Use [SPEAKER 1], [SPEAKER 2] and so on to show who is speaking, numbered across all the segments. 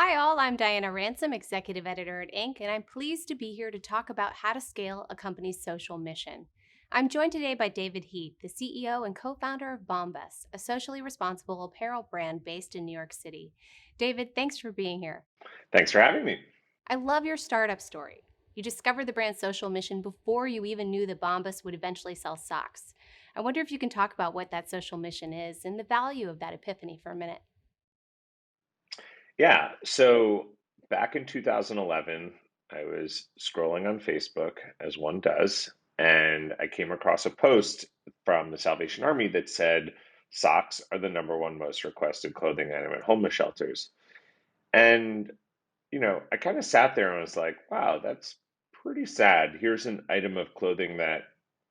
[SPEAKER 1] Hi, all. I'm Diana Ransom, Executive Editor at Inc., and I'm pleased to be here to talk about how to scale a company's social mission. I'm joined today by David Heath, the CEO and co founder of Bombas, a socially responsible apparel brand based in New York City. David, thanks for being here.
[SPEAKER 2] Thanks for having me.
[SPEAKER 1] I love your startup story. You discovered the brand's social mission before you even knew that Bombas would eventually sell socks. I wonder if you can talk about what that social mission is and the value of that epiphany for a minute.
[SPEAKER 2] Yeah, so back in 2011, I was scrolling on Facebook, as one does, and I came across a post from the Salvation Army that said socks are the number one most requested clothing item at homeless shelters. And, I kind of sat there and was like, wow, that's pretty sad. Here's an item of clothing that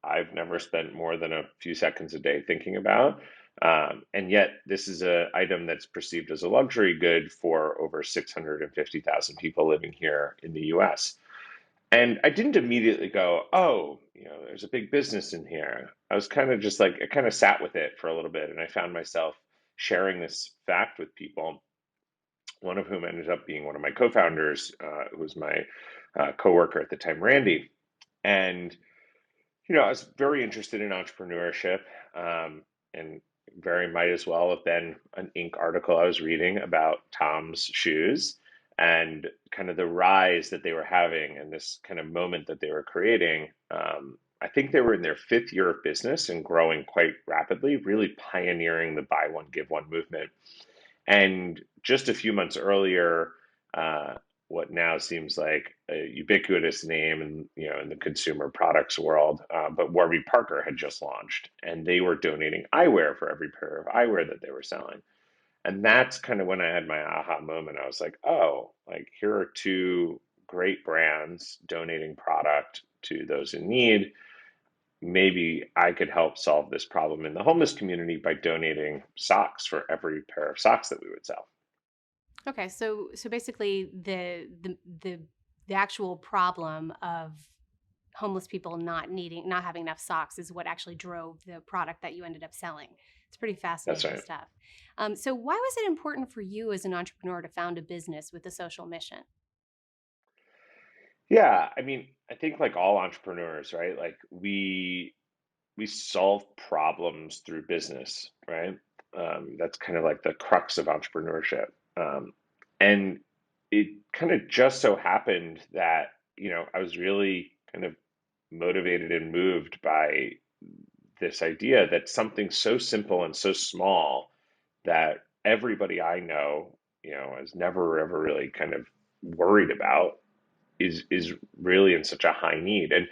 [SPEAKER 2] I've never spent more than a few seconds a day thinking about. And yet, this is an item that's perceived as a luxury good for over 650,000 people living here in the US. And I didn't immediately go, oh, there's a big business in here. I was kind of just like, I kind of sat with it for a little bit, and I found myself sharing this fact with people, one of whom ended up being one of my co-founders, who was my coworker at the time, Randy. And I was very interested in entrepreneurship, and very might as well have been an Inc. article I was reading about Tom's shoes and kind of the rise that they were having and this kind of moment that they were creating. I think they were in their fifth year of business and growing quite rapidly, really pioneering the buy one, give one movement. And just a few months earlier, uh, what now seems like a ubiquitous name in the consumer products world, but Warby Parker had just launched, and they were donating eyewear for every pair of eyewear that they were selling. And that's kind of when I had my aha moment. I was like, oh, like here are two great brands donating product to those in need. Maybe I could help solve this problem in the homeless community by donating socks for every pair of socks that we would sell.
[SPEAKER 1] Okay, so basically the actual problem of homeless people not having enough socks is what actually drove the product that you ended up selling. It's pretty
[SPEAKER 2] That's
[SPEAKER 1] fascinating
[SPEAKER 2] right.
[SPEAKER 1] stuff. So why was it important for you as an entrepreneur to found a business with a social mission?
[SPEAKER 2] Yeah, I mean, I think like all entrepreneurs, right? Like we solve problems through business, right? That's kind of like the crux of entrepreneurship. And it kind of just so happened that, I was really kind of motivated and moved by this idea that something so simple and so small that everybody I know, has never ever really kind of worried about is really in such a high need. And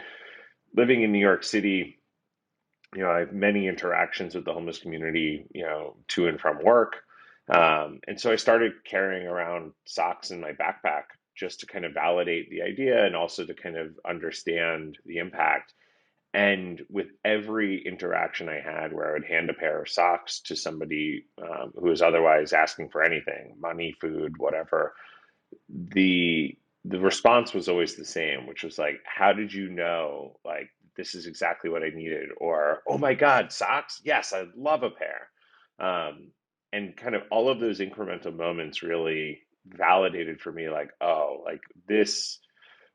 [SPEAKER 2] living in New York City, I have many interactions with the homeless community, to and from work. And so I started carrying around socks in my backpack just to kind of validate the idea and also to kind of understand the impact. And with every interaction I had where I would hand a pair of socks to somebody who was otherwise asking for anything, money, food, whatever, the response was always the same, which was like, "How did you know? Like, this is exactly what I needed," or "Oh my God, socks! Yes, I love a pair." And kind of all of those incremental moments really validated for me, like, oh, like this,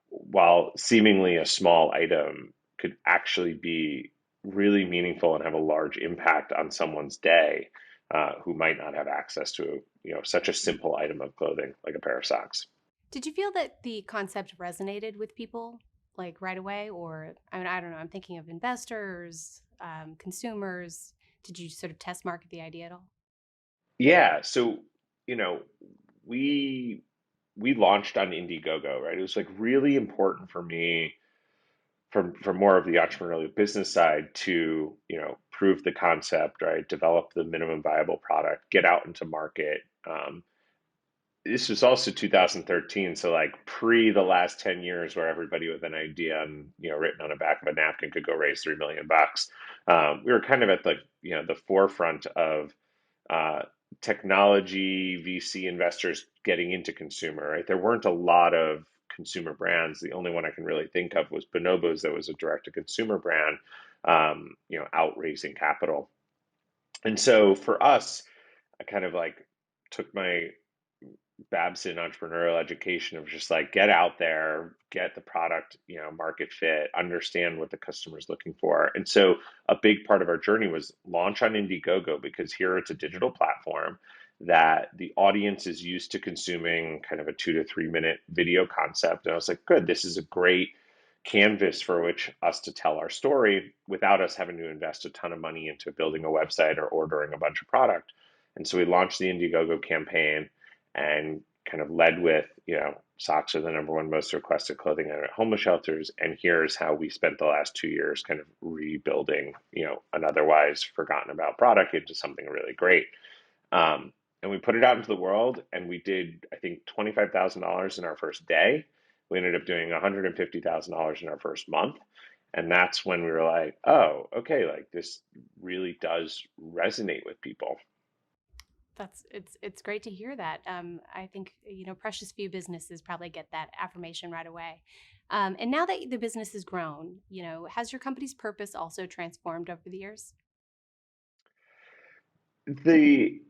[SPEAKER 2] while seemingly a small item, could actually be really meaningful and have a large impact on someone's day, who might not have access to, such a simple item of clothing like a pair of socks.
[SPEAKER 1] Did you feel that the concept resonated with people like right away, or I mean, I don't know. I'm thinking of investors, consumers. Did you sort of test market the idea at all?
[SPEAKER 2] Yeah, so, you know, we we launched on Indiegogo, right? It was like really important for me from more of the entrepreneurial business side to, prove the concept, right? Develop the minimum viable product, get out into market. This was also 2013, so like pre the last 10 years where everybody with an idea and, written on the back of a napkin could go raise 3 million bucks. We were kind of at the forefront of uh, technology VC investors getting into consumer, right? There weren't a lot of consumer brands. The only one I can really think of was Bonobos, that was a direct to consumer brand, out raising capital. And so for us, I kind of like took my Babson entrepreneurial education of just like get out there, get the product, market fit, understand what the customer is looking for. And so a big part of our journey was launch on Indiegogo because here it's a digital platform that the audience is used to consuming kind of a 2 to 3 minute video concept. And I was like, good, this is a great canvas for which us to tell our story without us having to invest a ton of money into building a website or ordering a bunch of product. And so we launched the Indiegogo campaign and kind of led with, socks are the number one most requested clothing item at homeless shelters. And here's how we spent the last 2 years kind of rebuilding, an otherwise forgotten about product into something really great. And we put it out into the world and we did, I think, $25,000 in our first day. We ended up doing $150,000 in our first month. And that's when we were like, oh, okay, like this really does resonate with people.
[SPEAKER 1] It's great to hear that. I think precious few businesses probably get that affirmation right away. And now that the business has grown, has your company's purpose also transformed over the years?
[SPEAKER 2] The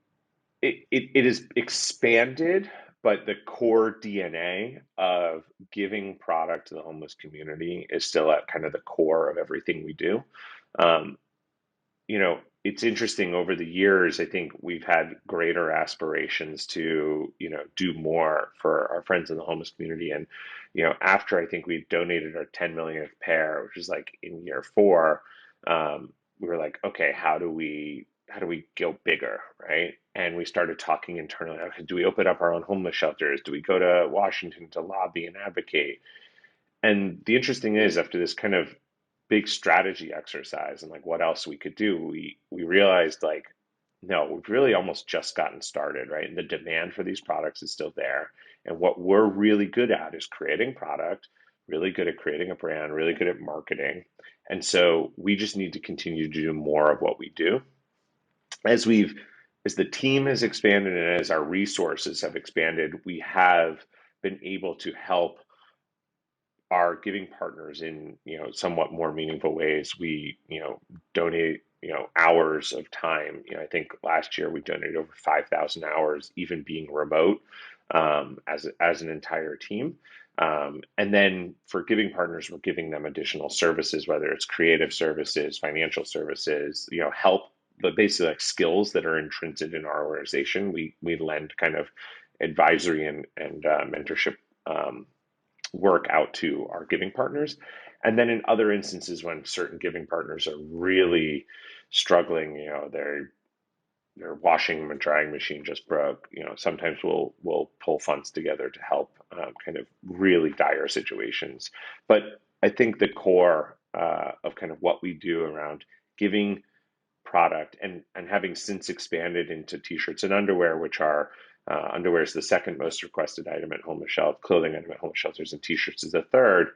[SPEAKER 2] it is expanded, but the core DNA of giving product to the homeless community is still at kind of the core of everything we do. Um, it's interesting over the years, I think we've had greater aspirations to, do more for our friends in the homeless community. And, after I think we donated our 10 millionth pair, which is like in year four, we were like, okay, how do we go bigger, right? And we started talking internally. Okay, do we open up our own homeless shelters? Do we go to Washington to lobby and advocate? And the interesting is, after this kind of big strategy exercise and like what else we could do, we realized like, no, we've really almost just gotten started, right? And the demand for these products is still there. And what we're really good at is creating product, really good at creating a brand, really good at marketing. And so we just need to continue to do more of what we do. As we've as the team has expanded and as our resources have expanded, we have been able to help our giving partners in somewhat more meaningful ways. We donate hours of time. I think last year we donated over 5,000 hours, even being remote, as an entire team. And then for giving partners, we're giving them additional services, whether it's creative services, financial services, help, but basically like skills that are intrinsic in our organization. We lend kind of advisory and mentorship work out to our giving partners. And then in other instances, when certain giving partners are really struggling, their washing and drying machine just broke. Sometimes we'll pull funds together to help kind of really dire situations. But I think the core of kind of what we do around giving product and having since expanded into t-shirts and underwear, which are underwear is the second most requested item at homeless shelter, clothing item at homeless shelters, and t-shirts is the third.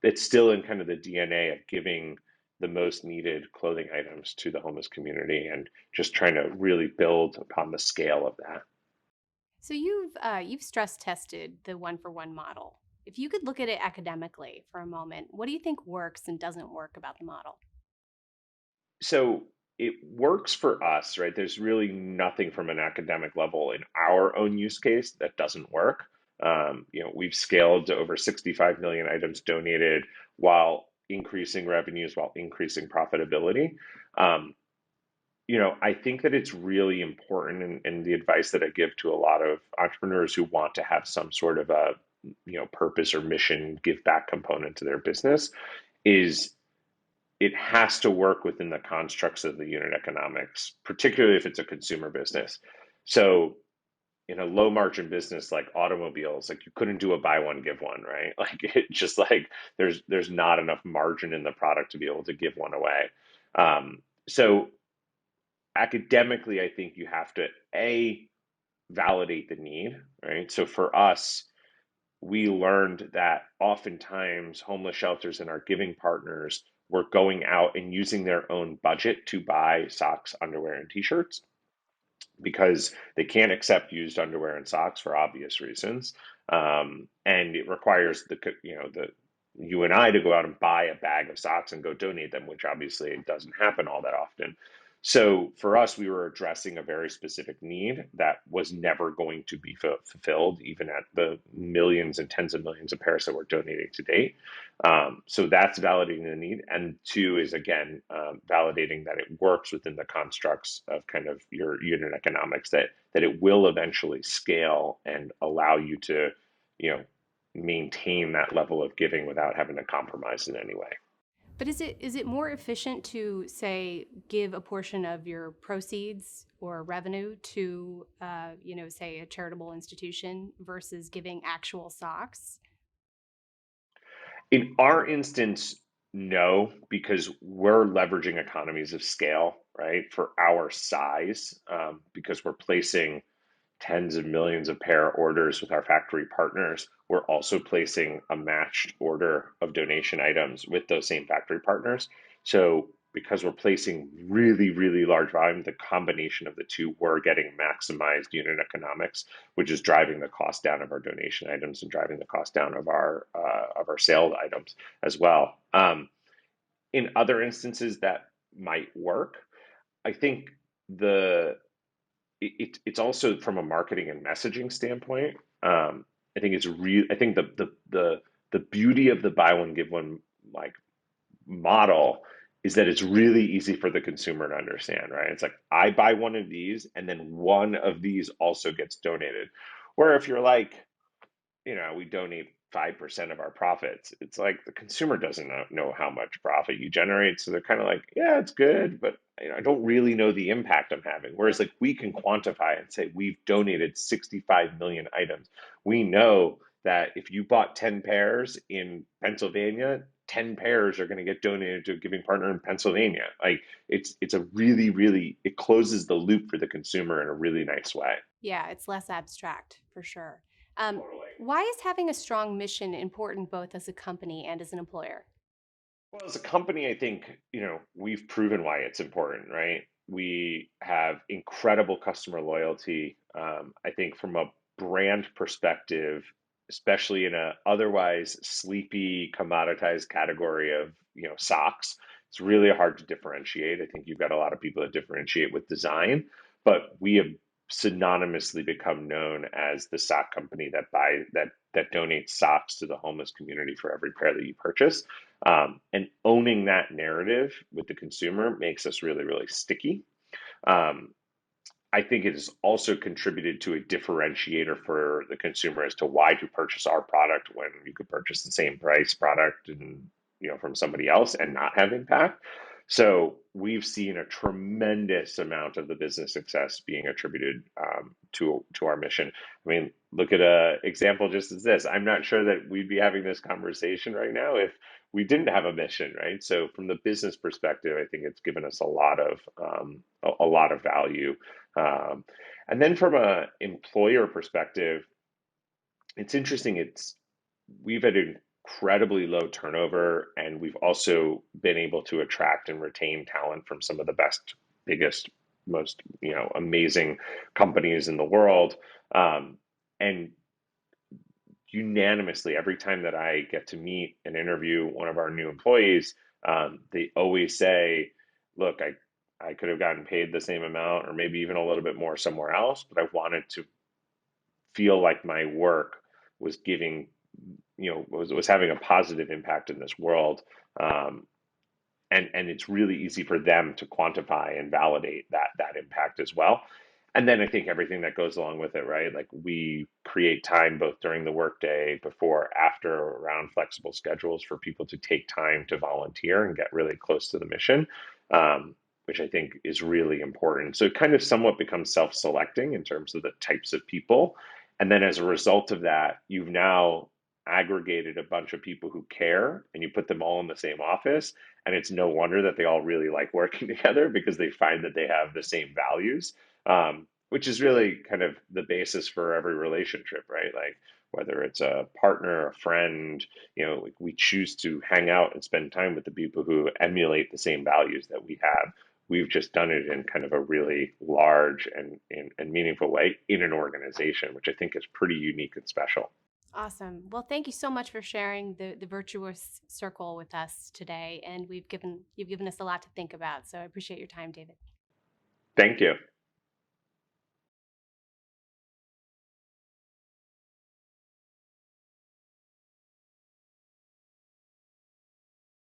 [SPEAKER 2] It's still in kind of the DNA of giving the most needed clothing items to the homeless community and just trying to really build upon the scale of that.
[SPEAKER 1] So you've stress tested the one for one model. If you could look at it academically for a moment, what do you think works and doesn't work about the model?
[SPEAKER 2] So it works for us, right? There's really nothing from an academic level in our own use case that doesn't work. We've scaled to over 65 million items donated while increasing revenues, while increasing profitability. Um, I think that it's really important, and the advice that I give to a lot of entrepreneurs who want to have some sort of a, purpose or mission, give back component to their business is it has to work within the constructs of the unit economics, particularly if it's a consumer business. So in a low margin business like automobiles, like you couldn't do a buy one, give one, right? Like it just like there's not enough margin in the product to be able to give one away. So academically, I think you have to validate the need, right? So for us, we learned that oftentimes homeless shelters and our giving partners were going out and using their own budget to buy socks, underwear, and t-shirts because they can't accept used underwear and socks for obvious reasons, and it requires the you and I to go out and buy a bag of socks and go donate them, which obviously doesn't happen all that often. So for us, we were addressing a very specific need that was never going to be fulfilled, even at the millions and tens of millions of pairs that we're donating to date. So that's validating the need. And two is, again, validating that it works within the constructs of kind of your unit economics, that it will eventually scale and allow you to, you know, maintain that level of giving without having to compromise in any way.
[SPEAKER 1] But is it more efficient to say give a portion of your proceeds or revenue to say a charitable institution versus giving actual socks?
[SPEAKER 2] In our instance, no, because we're leveraging economies of scale, right, for our size, because we're placing tens of millions of pair orders with our factory partners. We're also placing a matched order of donation items with those same factory partners. So because we're placing really, really large volume, the combination of the two, we're getting maximized unit economics, which is driving the cost down of our donation items and driving the cost down of our sale items as well. In other instances, that might work. I think the it's also from a marketing and messaging standpoint. I think it's real. I think the beauty of the buy one give one like model is that it's really easy for the consumer to understand, right? It's like I buy one of these, and then one of these also gets donated. Where if you're like, we donate 5% of our profits. It's like the consumer doesn't know how much profit you generate. So they're kind of like, yeah, it's good, but I don't really know the impact I'm having. Whereas like we can quantify and say we've donated 65 million items. We know that if you bought 10 pairs in Pennsylvania, 10 pairs are going to get donated to a giving partner in Pennsylvania. Like it's a really, really, it closes the loop for the consumer in a really nice way.
[SPEAKER 1] Yeah, it's less abstract for sure. Um,
[SPEAKER 2] Totally.
[SPEAKER 1] why is having a strong mission important both as a company and as an employer?
[SPEAKER 2] Well, as a company, I think, we've proven why it's important, right? We have incredible customer loyalty. I think from a brand perspective, especially in a otherwise sleepy, commoditized category of, socks, it's really hard to differentiate. I think you've got a lot of people that differentiate with design, but we have synonymously become known as the sock company that donates socks to the homeless community for every pair that you purchase. And owning that narrative with the consumer makes us really, really sticky. Um, I think it has also contributed to a differentiator for the consumer as to why to purchase our product when you could purchase the same price product and from somebody else and not have impact. So we've seen a tremendous amount of the business success being attributed to our mission. I mean, look at a example just as this. I'm not sure that we'd be having this conversation right now if we didn't have a mission, right? So from the business perspective, I think it's given us a lot of a lot of value. And then from a employer perspective, it's interesting. We've had incredibly low turnover, and we've also been able to attract and retain talent from some of the best, biggest, most amazing companies in the world. And unanimously, every time that I get to meet and interview one of our new employees, they always say, "Look, I could have gotten paid the same amount, or maybe even a little bit more somewhere else, but I wanted to feel like my work was giving, was having a positive impact in this world." And it's really easy for them to quantify and validate that impact as well. And then I think everything that goes along with it, right? Like we create time both during the workday, before, after, around flexible schedules for people to take time to volunteer and get really close to the mission, which I think is really important. So it kind of somewhat becomes self-selecting in terms of the types of people. And then as a result of that, you've now aggregated a bunch of people who care and you put them all in the same office, and it's no wonder that they all really like working together because they find that they have the same values, which is really kind of the basis for every relationship, right? Like whether it's a partner, a friend, like we choose to hang out and spend time with the people who emulate the same values that we have. We've just done it in kind of a really large and meaningful way in an organization, which I think is pretty unique and special.
[SPEAKER 1] Awesome. Well, thank you so much for sharing the virtuous circle with us today, and you've given us a lot to think about. So I appreciate your time, David.
[SPEAKER 2] Thank you.